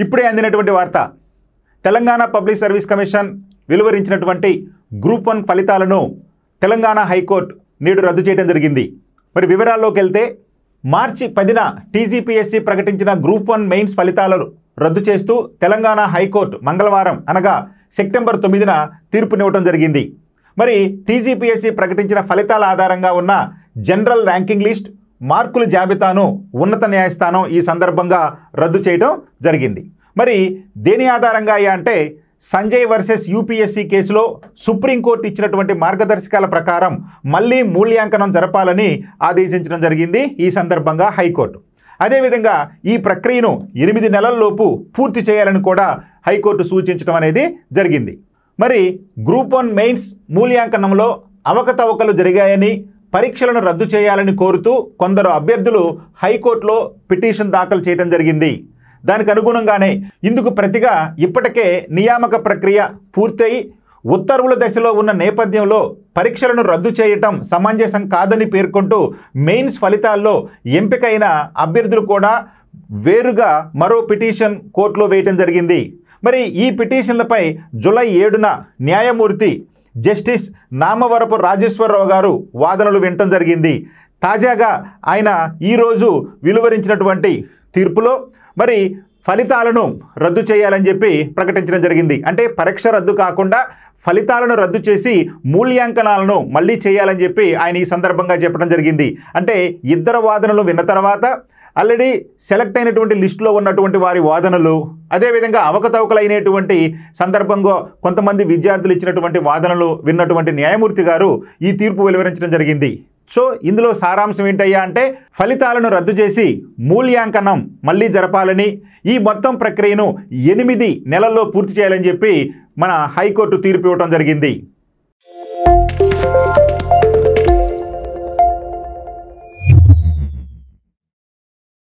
ఇప్పుడే అందినటువంటి వార్త. తెలంగాణ పబ్లిక్ సర్వీస్ కమిషన్ వెలువరించినటువంటి గ్రూప్ 1 ఫలితాలను తెలంగాణ హైకోర్టు నేడు రద్దు చేయడం జరిగింది. మరి వివరాల్లోకి వెళ్తే మార్చి 10న టీజీపీఎస్సీ ప్రకటించిన గ్రూప్ 1 మెయిన్స్ ఫలితాలను రద్దు చేస్తూ తెలంగాణ హైకోర్టు మంగళవారం అనగా సెప్టెంబర్ 9న తీర్పునివ్వడం జరిగింది. మరి టీజీపీఎస్సీ ప్రకటించిన ఫలితాల ఆధారంగా ఉన్న జనరల్ ర్యాంకింగ్ లిస్ట్ మార్కుల జాబితాను ఉన్నత న్యాయస్థానం ఈ సందర్భంగా రద్దు చేయడం జరిగింది. మరి దేని ఆధారంగా అంటే సంజయ్ వర్సెస్ యూపీఎస్సీ కేసులో సుప్రీంకోర్టు ఇచ్చినటువంటి మార్గదర్శకాల ప్రకారం మళ్ళీ మూల్యాంకనం జరపాలని ఆదేశించడం జరిగింది ఈ సందర్భంగా హైకోర్టు. అదేవిధంగా ఈ ప్రక్రియను 8 నెలల్లోపు పూర్తి చేయాలని కూడా హైకోర్టు సూచించడం అనేది జరిగింది. మరి గ్రూప్ 1 మెయిన్స్ మూల్యాంకనంలో అవకతవకలు జరిగాయని పరీక్షలను రద్దు చేయాలని కోరుతూ కొందరు అభ్యర్థులు హైకోర్టులో పిటిషన్ దాఖలు చేయడం జరిగింది. దానికి అనుగుణంగానే ఇందుకు ప్రతిగా ఇప్పటికే నియామక ప్రక్రియ పూర్తయి ఉత్తర్వుల దశలో ఉన్న నేపథ్యంలో పరీక్షలను రద్దు చేయటం సమంజసం కాదని పేర్కొంటూ మెయిన్స్ ఫలితాల్లో ఎంపికైన అభ్యర్థులు కూడా వేరుగా మరో పిటిషన్ కోర్టులో వేయటం జరిగింది. మరి ఈ పిటిషన్లపై జూలై 7న న్యాయమూర్తి జస్టిస్ నామవరపు రాజేశ్వరరావు గారు వాదనలు వినటం జరిగింది. తాజాగా ఆయన ఈరోజు వెలువరించినటువంటి తీర్పులో మరి ఫలితాలను రద్దు చేయాలని చెప్పి ప్రకటించడం జరిగింది. అంటే పరీక్ష రద్దు కాకుండా ఫలితాలను రద్దు చేసి మూల్యాంకనాలను మళ్ళీ చేయాలని చెప్పి ఆయన ఈ సందర్భంగా చెప్పడం జరిగింది. అంటే ఇద్దరు వాదనలు విన్న తర్వాత ఆల్రెడీ సెలెక్ట్ అయినటువంటి లిస్టులో ఉన్నటువంటి వారి వాదనలు, అదేవిధంగా అవకతవకలైనటువంటి సందర్భంగా కొంతమంది విద్యార్థులు ఇచ్చినటువంటి వాదనలు విన్నటువంటి న్యాయమూర్తి గారు ఈ తీర్పు వెలువరించడం జరిగింది. సో ఇందులో సారాంశం ఏంటయ్యా అంటే ఫలితాలను రద్దు చేసి మూల్యాంకనం మళ్ళీ జరపాలని, ఈ మొత్తం ప్రక్రియను 8 నెలల్లో పూర్తి చేయాలని చెప్పి మన హైకోర్టు తీర్పు ఇవ్వడం జరిగింది.